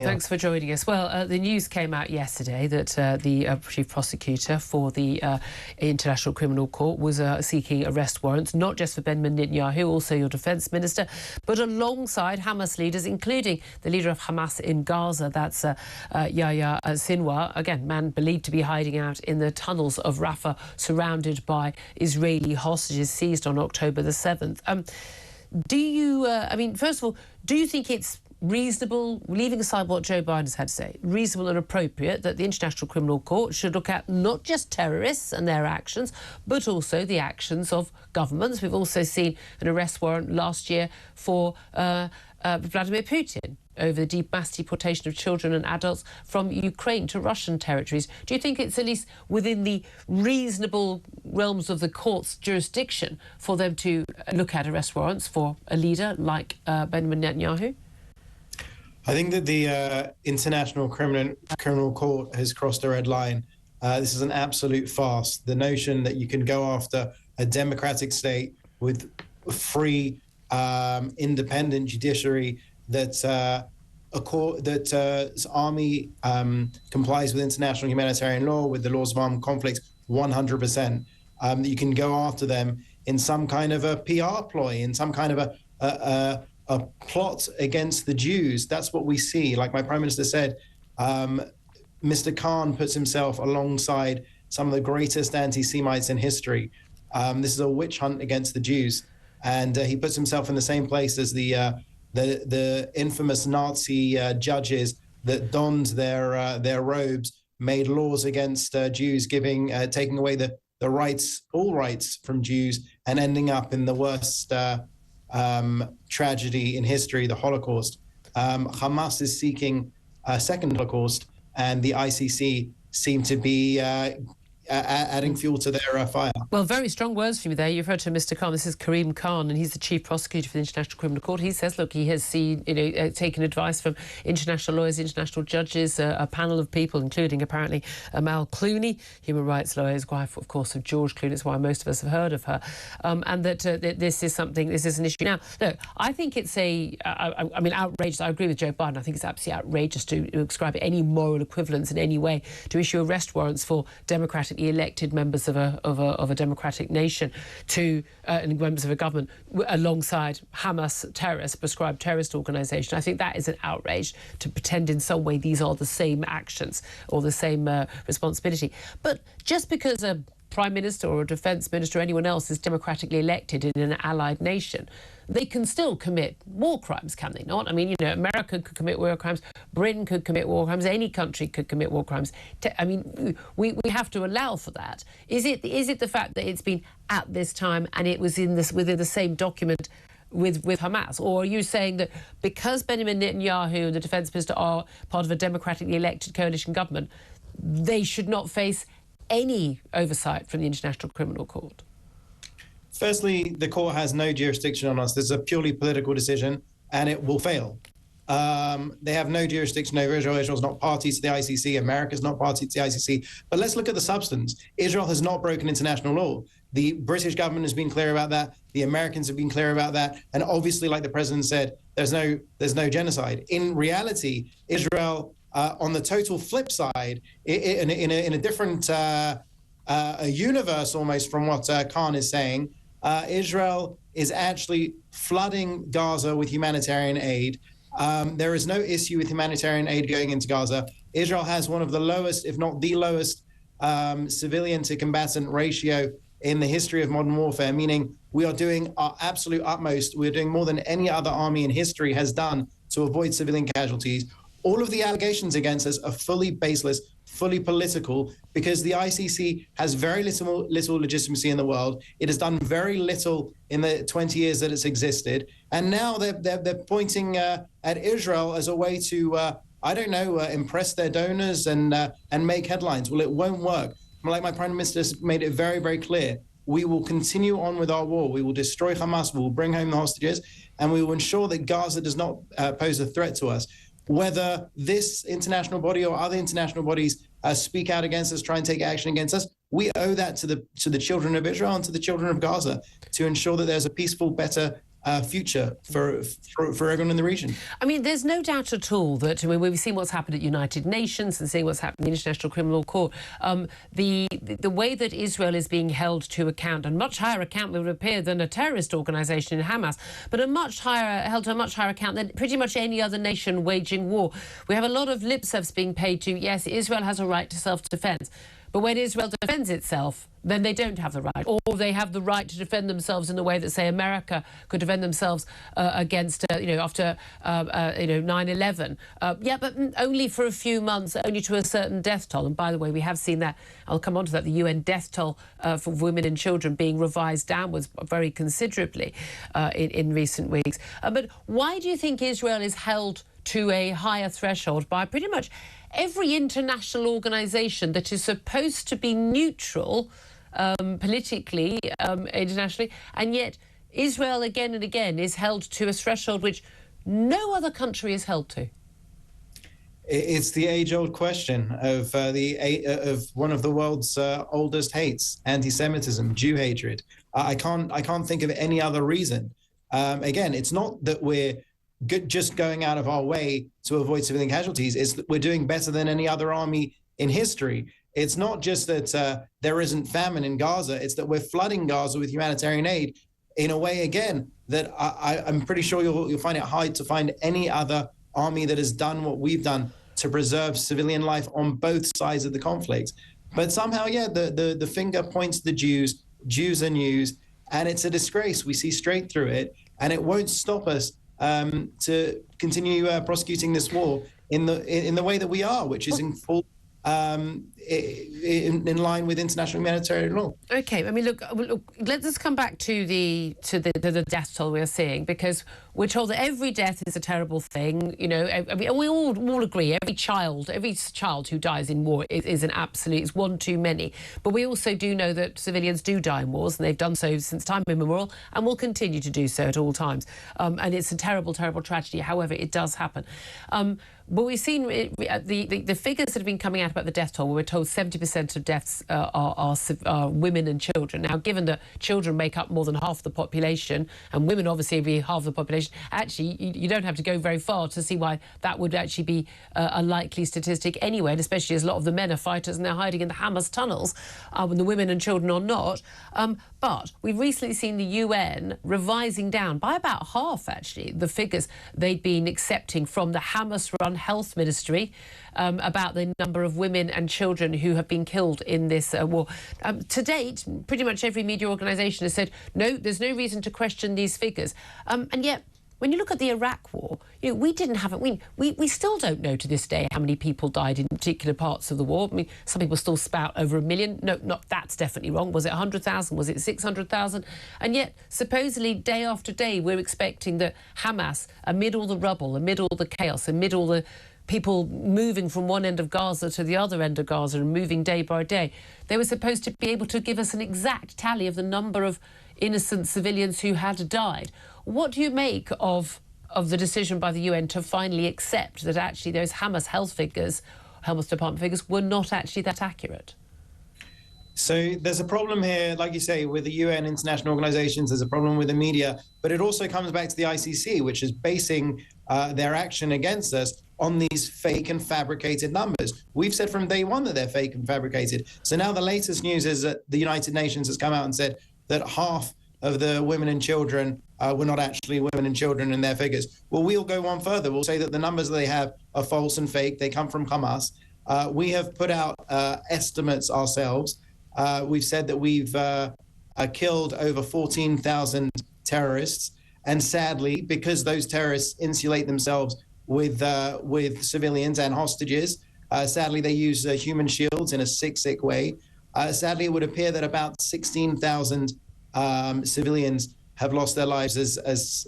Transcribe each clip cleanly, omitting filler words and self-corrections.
Thanks for joining us. Well, the news came out yesterday that the chief prosecutor for the International Criminal Court was seeking arrest warrants, not just for Benjamin Netanyahu, also your defence minister, but alongside Hamas leaders, including the leader of Hamas in Gaza, that's Yehya Sinwar, again, man believed to be hiding out in the tunnels of Rafah, surrounded by Israeli hostages seized on October the 7th. Do you, first of all, do you think it's reasonable, leaving aside what Joe Biden has had to say, reasonable and appropriate that the International Criminal Court should look at not just terrorists and their actions, but also the actions of governments? We've also seen an arrest warrant last year for Vladimir Putin over the mass deportation of children and adults from Ukraine to Russian territories. Do you think it's at least within the reasonable realms of the court's jurisdiction for them to look at arrest warrants for a leader like Benjamin Netanyahu? I think that the International Criminal Court has crossed a red line. This is an absolute farce. The notion that you can go after a democratic state with a free, independent judiciary that's army complies with international humanitarian law, with the laws of armed conflicts 100%. That you can go after them in some kind of a PR ploy, in some kind of a plot against the Jews. That's what we see. Like my Prime Minister said, Mr. Khan puts himself alongside some of the greatest anti-Semites in history. This is a witch hunt against the Jews. And he puts himself in the same place as the infamous Nazi judges that donned their robes, made laws against Jews, taking away the rights, all rights from Jews, and ending up in the worst tragedy in history, the Holocaust. Hamas is seeking a second Holocaust, and the ICC seem to be adding fuel to their fire. Well, very strong words from you there. You've heard to Mr. Khan. This is Karim Khan, and he's the chief prosecutor for the International Criminal Court. He says, look, he has seen, taken advice from international lawyers, international judges, a panel of people, including apparently Amal Clooney, human rights lawyer, his wife, of course, of George Clooney. That's why most of us have heard of her. And that this is an issue. Now, look, I think it's outrageous. I agree with Joe Biden. I think it's absolutely outrageous to ascribe any moral equivalence in any way to issue arrest warrants for democratically elected members of a democratic nation to members of a government alongside Hamas terrorists, prescribed terrorist organisation. I think that is an outrage to pretend in some way these are the same actions or the same responsibility. But just because a Prime Minister or a Defence Minister or anyone else is democratically elected in an allied nation, they can still commit war crimes, can they not? I mean, America could commit war crimes, Britain could commit war crimes, any country could commit war crimes. We have to allow for that. Is it the fact that it's been at this time and it was within the same document with Hamas? Or are you saying that because Benjamin Netanyahu and the Defence Minister are part of a democratically elected coalition government, they should not face any oversight from the International Criminal Court? Firstly, the court has no jurisdiction on us. This is a purely political decision, and it will fail. They have no jurisdiction over Israel. Israel's not party to the ICC. America's not party to the ICC. But let's look at the substance. Israel has not broken international law. The British government has been clear about that. The Americans have been clear about that. And obviously, like the president said, there's no genocide. In reality, Israel, on the total flip side, in a different universe almost from what Khan is saying, Israel is actually flooding Gaza with humanitarian aid. There is no issue with humanitarian aid going into Gaza. Israel has one of the lowest, if not the lowest, civilian to combatant ratio in the history of modern warfare, meaning we are doing our absolute utmost. We're doing more than any other army in history has done to avoid civilian casualties. All of the allegations against us are fully baseless, fully political, because the ICC has very little legitimacy in the world. It has done very little in the 20 years that it's existed. And now they're pointing at Israel as a way to, impress their donors and make headlines. Well, it won't work. Like my Prime Minister made it very, very clear, we will continue on with our war. We will destroy Hamas, we will bring home the hostages, and we will ensure that Gaza does not pose a threat to us. Whether this international body or other international bodies speak out against us, try and take action against us, we owe that to the children of Israel and to the children of Gaza to ensure that there's a peaceful, better future for everyone in the region. I mean, there's no doubt at all that when we've seen what's happened at United Nations and seeing what's happened in the International Criminal Court, the way that Israel is being held to account, and much higher account would appear than a terrorist organisation in Hamas, but held to a much higher account than pretty much any other nation waging war. We have a lot of lip service being paid to, yes, Israel has a right to self-defence. But when Israel defends itself, then they don't have the right, or they have the right to defend themselves in the way that, say, America could defend themselves against, after 9/11. Yeah, but only for a few months, only to a certain death toll. And by the way, we have seen that. I'll come on to that. The UN death toll for women and children being revised downwards very considerably in recent weeks. But why do you think Israel is held to a higher threshold by pretty much every international organisation that is supposed to be neutral politically, internationally, and yet Israel again and again is held to a threshold which no other country is held to? It's the age-old question of one of the world's oldest hates: anti-Semitism, Jew hatred. I can't think of any other reason. Again, it's not that we're just going out of our way to avoid civilian casualties. It's that we're doing better than any other army in history. It's not just that there isn't famine in Gaza. It's that we're flooding Gaza with humanitarian aid in a way, again, that I'm pretty sure you'll find it hard to find any other army that has done what we've done to preserve civilian life on both sides of the conflict. But somehow, yeah, the finger points to the Jews. Jews are news, and it's a disgrace. We see straight through it, and it won't stop us to continue prosecuting this war in the way that we are, which is in full in line with international humanitarian law. Okay, I mean, look, let's come back to the death toll we're seeing, because we're told that every death is a terrible thing. You know, I mean, we all agree every child who dies in war is an absolute, it's one too many. But we also do know that civilians do die in wars, and they've done so since time immemorial, and will continue to do so at all times. And it's a terrible, terrible tragedy. However, it does happen. But we've seen the figures that have been coming out about the death toll, where we're told 70% of deaths are women and children. Now, given that children make up more than half the population, and women obviously be half the population, actually, you don't have to go very far to see why that would actually be a likely statistic anyway, and especially as a lot of the men are fighters and they're hiding in the Hamas tunnels, when the women and children are not. But we've recently seen the UN revising down by about half, actually, the figures they'd been accepting from the Hamas-run Health Ministry about the number of women and children who have been killed in this war. To date, pretty much every media organisation has said, no, there's no reason to question these figures. And yet, when you look at the Iraq war, you know, we still don't know to this day how many people died in particular parts of the war. I mean, some people still spout over 1 million. No, that's definitely wrong. Was it 100,000? Was it 600,000? And yet, supposedly, day after day, we're expecting that Hamas, amid all the rubble, amid all the chaos, amid all the people moving from one end of Gaza to the other end of Gaza and moving day by day, they were supposed to be able to give us an exact tally of the number of innocent civilians who had died. What do you make of the decision by the UN to finally accept that actually those Hamas health figures, Hamas department figures, were not actually that accurate? So there's a problem here, like you say, with the UN, international organizations. There's a problem with the media, but it also comes back to the ICC, which is basing their action against us on these fake and fabricated numbers. We've said from day one that they're fake and fabricated. So now the latest news is that the United Nations has come out and said that half of the women and children were not actually women and children in their figures. Well, we'll go one further. We'll say that the numbers they have are false and fake. They come from Hamas. We have put out estimates ourselves. We've said that we've killed over 14,000 terrorists. And sadly, because those terrorists insulate themselves with civilians and hostages, sadly, they use human shields in a sick way. Sadly, it would appear that about 16,000 civilians have lost their lives as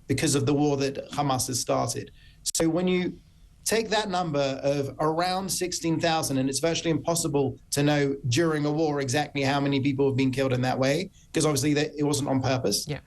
because of the war that Hamas has started. So when you take that number of around 16,000, and it's virtually impossible to know during a war exactly how many people have been killed in that way, because obviously it wasn't on purpose. Yeah.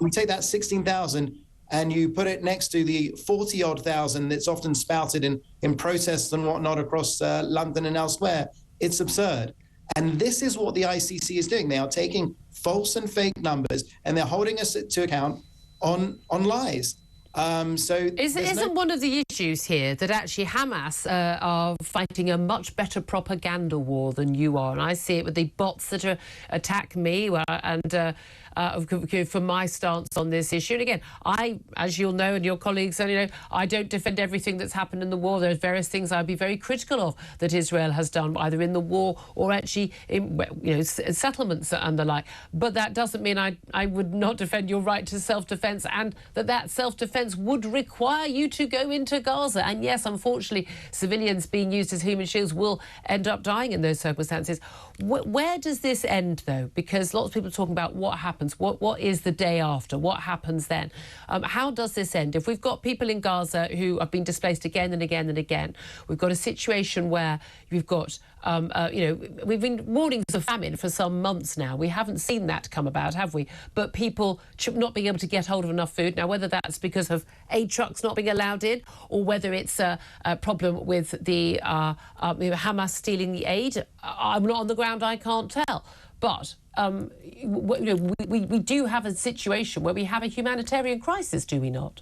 We take that 16,000 and you put it next to the 40-odd thousand that's often spouted in protests and whatnot across London and elsewhere. It's absurd. And this is what the ICC is doing. They are taking false and fake numbers and they're holding us to account on lies. Isn't one of the issues here that actually Hamas are fighting a much better propaganda war than you are? And I see it with the bots that attack me from my stance on this issue. And again, as you'll know, and your colleagues, I don't defend everything that's happened in the war. There's various things I'd be very critical of that Israel has done, either in the war or actually in settlements and the like. But that doesn't mean I would not defend your right to self-defense, and that self-defense would require you to go into Gaza. And yes, unfortunately, civilians being used as human shields will end up dying in those circumstances. Where does this end, though? Because lots of people are talking about what happens. What is the day after? What happens then? How does this end? If we've got people in Gaza who have been displaced again and again and again, we've got a situation where you've got, we've been warnings of famine for some months now. We haven't seen that come about, have we? But people not being able to get hold of enough food. Now, whether that's because of aid trucks not being allowed in, or whether it's a problem with the Hamas stealing the aid, I'm not on the ground, I can't tell. But we do have a situation where we have a humanitarian crisis, do we not?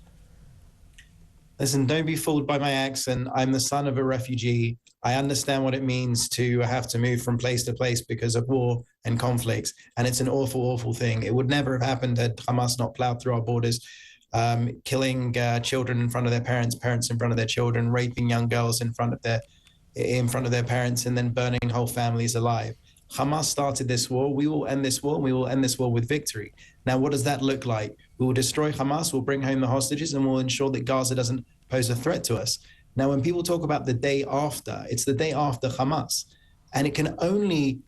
Listen, don't be fooled by my accent. I'm the son of a refugee. I understand what it means to have to move from place to place because of war and conflicts. And it's an awful, awful thing. It would never have happened had Hamas not plowed through our borders, killing children in front of their parents, parents in front of their children, raping young girls in front of their parents, and then burning whole families alive. Hamas started this war. We will end this war. We will end this war with victory. Now, what does that look like? We will destroy Hamas, we'll bring home the hostages, and we'll ensure that Gaza doesn't pose a threat to us. Now, when people talk about the day after, it's the day after Hamas. And it can only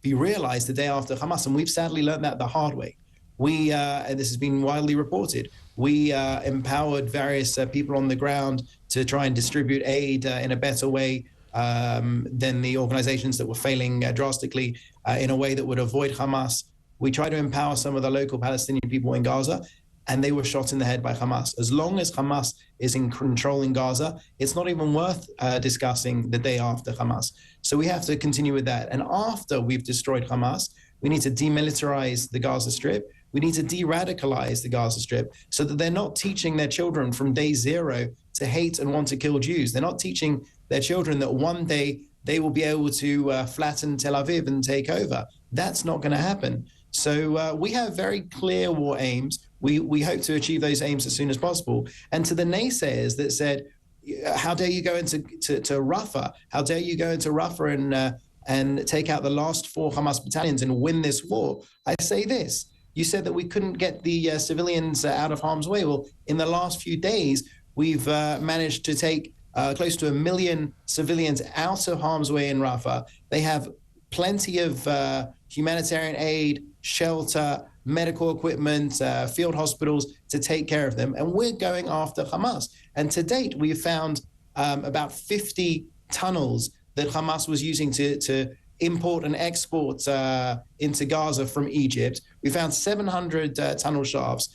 be realized the day after Hamas. And we've sadly learned that the hard way. And this has been widely reported, we empowered various people on the ground to try and distribute aid in a better way than the organizations that were failing drastically in a way that would avoid Hamas. We tried to empower some of the local Palestinian people in Gaza, and they were shot in the head by Hamas. As long as Hamas is in control in Gaza, it's not even worth discussing the day after Hamas. So we have to continue with that. And after we've destroyed Hamas, we need to demilitarize the Gaza Strip. We need to de-radicalize the Gaza Strip so that they're not teaching their children from day zero to hate and want to kill Jews. They're not teaching their children that one day they will be able to flatten Tel Aviv and take over. That's not going to happen. So we have very clear war aims. We hope to achieve those aims as soon as possible. And to the naysayers that said, how dare you go into Rafah? How dare you go into Rafah and take out the last 4 Hamas battalions and win this war? I say this. You said that we couldn't get the civilians out of harm's way. Well, in the last few days, we've managed to take close to 1 million civilians out of harm's way in Rafah. They have plenty of humanitarian aid, shelter, medical equipment, field hospitals to take care of them. And we're going after Hamas. And to date, we've found about 50 tunnels that Hamas was using to import and export into Gaza from Egypt. We found 700 tunnel shafts.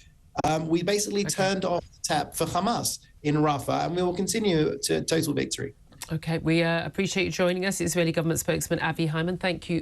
We basically turned off the tap for Hamas in Rafah, and we will continue to total victory. OK, we appreciate you joining us. Israeli government spokesman Avi Hyman, thank you.